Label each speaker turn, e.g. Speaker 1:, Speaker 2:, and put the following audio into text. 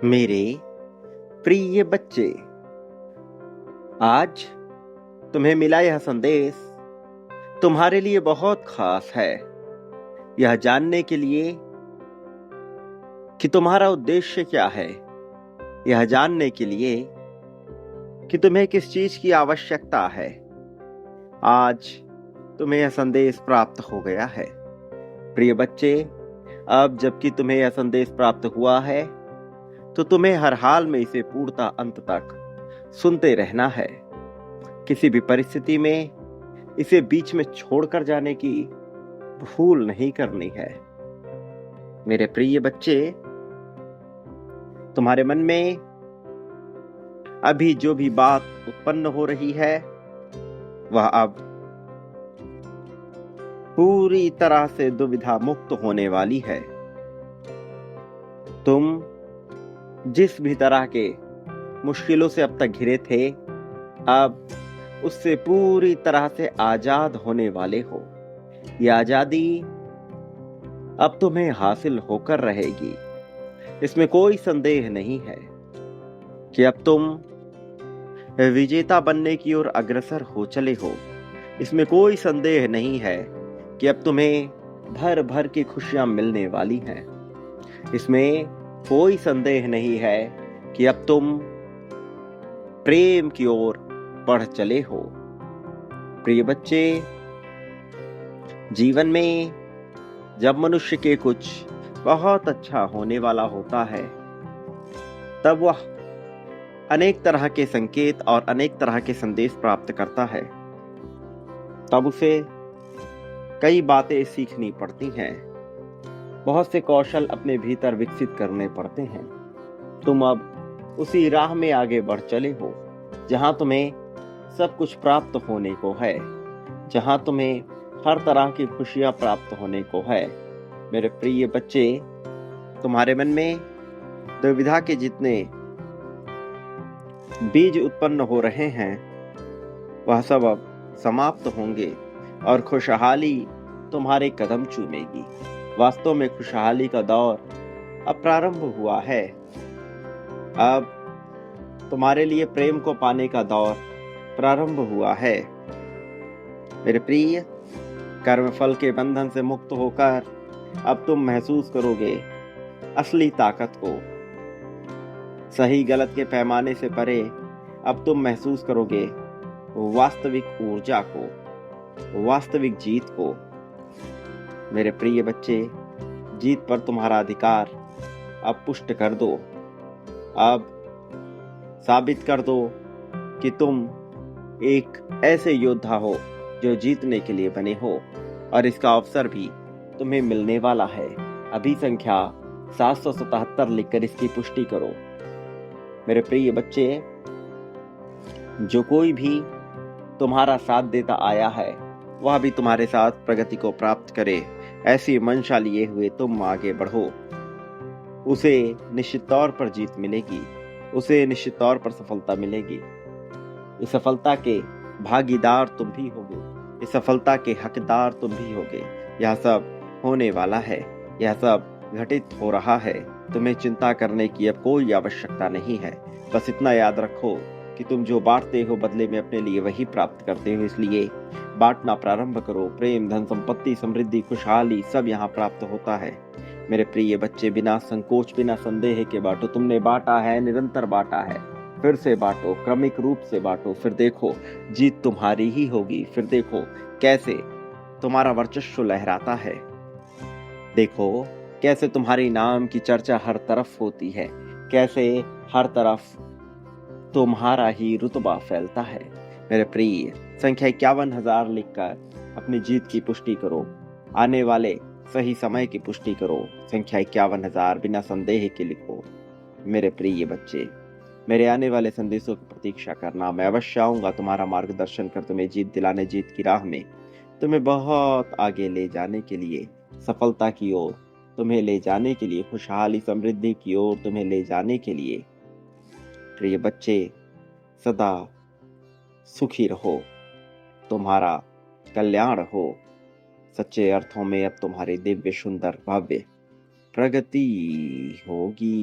Speaker 1: मेरे प्रिय बच्चे, आज तुम्हें मिला यह संदेश तुम्हारे लिए बहुत खास है। यह जानने के लिए कि तुम्हारा उद्देश्य क्या है, यह जानने के लिए कि तुम्हें किस चीज की आवश्यकता है। आज तुम्हें यह संदेश प्राप्त हो गया है। प्रिय बच्चे, अब जबकि तुम्हें यह संदेश प्राप्त हुआ है तो तुम्हें हर हाल में इसे पूर्णतः अंत तक सुनते रहना है। किसी भी परिस्थिति में इसे बीच में छोड़कर जाने की भूल नहीं करनी है। मेरे प्रिय बच्चे, तुम्हारे मन में अभी जो भी बात उत्पन्न हो रही है वह अब पूरी तरह से दुविधा मुक्त होने वाली है। तुम जिस भी तरह के मुश्किलों से अब तक घिरे थे, अब उससे पूरी तरह से आजाद होने वाले हो। यह आजादी अब तुम्हें हासिल होकर रहेगी। इसमें कोई संदेह नहीं है कि अब तुम विजेता बनने की ओर अग्रसर हो चले हो। इसमें कोई संदेह नहीं है कि अब तुम्हें भर भर की खुशियां मिलने वाली हैं। इसमें कोई संदेह नहीं है कि अब तुम प्रेम की ओर बढ़ चले हो। प्रिय बच्चे, जीवन में जब मनुष्य के कुछ बहुत अच्छा होने वाला होता है, तब वह अनेक तरह के संकेत और अनेक तरह के संदेश प्राप्त करता है। तब उसे कई बातें सीखनी पड़ती हैं, बहुत से कौशल अपने भीतर विकसित करने पड़ते हैं। तुम अब उसी राह में आगे बढ़ चले हो जहां तुम्हें सब कुछ प्राप्त होने को है, जहां तुम्हें हर तरह की खुशियां प्राप्त होने को है। मेरे प्रिय बच्चे, तुम्हारे मन में दुविधा के जितने बीज उत्पन्न हो रहे हैं वह सब अब समाप्त होंगे और खुशहाली तुम्हारे कदम चूमेगी। वास्तव में खुशहाली का दौर अब प्रारंभ हुआ है। अब तुम्हारे लिए प्रेम को पाने का दौर प्रारंभ हुआ है। मेरे प्रिय, कर्मफल के बंधन से मुक्त होकर अब तुम महसूस करोगे असली ताकत को। सही गलत के पैमाने से परे अब तुम महसूस करोगे वास्तविक ऊर्जा को, वास्तविक जीत को। मेरे प्रिय बच्चे, जीत पर तुम्हारा अधिकार अब पुष्ट कर दो। अब साबित कर दो कि तुम एक ऐसे योद्धा हो जो जीतने के लिए बने हो, और इसका अवसर भी तुम्हें मिलने वाला है। अभी संख्या 777 लिखकर इसकी पुष्टि करो। मेरे प्रिय बच्चे, जो कोई भी तुम्हारा साथ देता आया है वह भी तुम्हारे साथ प्रगति को प्राप्त करे, ऐसी मंशा लिए हुए तुम आगे बढ़ो। उसे निश्चित तौर पर जीत मिलेगी, उसे निश्चित तौर पर सफलता मिलेगी। इस सफलता के भागीदार तुम भी होगे, इस सफलता के हकदार तुम भी होगे। यह सब होने वाला है, यह सब घटित हो रहा है। तुम्हें चिंता करने की अब कोई आवश्यकता नहीं है। बस इतना याद रखो कि तुम जो बांटते हो बदले में अपने लिए वही प्राप्त करते हो। इसलिए बांटना प्रारंभ करो। प्रेम, धन, संपत्ति, समृद्धि, खुशहाली सब यहाँ प्राप्त होता है। मेरे प्रिय बच्चे, बिना संकोच, बिना संदेह के बांटो। तुमने बांटा है, निरंतर बांटा है, फिर से बांटो, क्रमिक रूप से बांटो। फिर देखो जीत तुम्हारी ही होगी। फिर देखो कैसे तुम्हारा वर्चस्व लहराता है। देखो कैसे तुम्हारे नाम की चर्चा हर तरफ होती है, कैसे हर तरफ तुम्हारा ही रुतबा फैलता है। मेरे प्रिय, संख्या 51,000 लिखकर अपनी जीत की पुष्टि करो। आने वाले सही समय की पुष्टि करो। संख्या 51,000 बिना संदेह के लिखो। मेरे प्रिय बच्चे, मेरे आने वाले संदेशों की प्रतीक्षा करना। मैं अवश्य आऊंगा तुम्हारा मार्गदर्शन कर तुम्हें जीत दिलाने, जीत की राह में तुम्हें बहुत आगे ले जाने के लिए, सफलता की ओर तुम्हें ले जाने के लिए, खुशहाली समृद्धि की ओर तुम्हें ले जाने के लिए। प्रिय बच्चे, सदा सुखी रहो, तुम्हारा कल्याण हो। सच्चे अर्थों में अब तुम्हारी दिव्य, सुंदर, भव्य प्रगति होगी।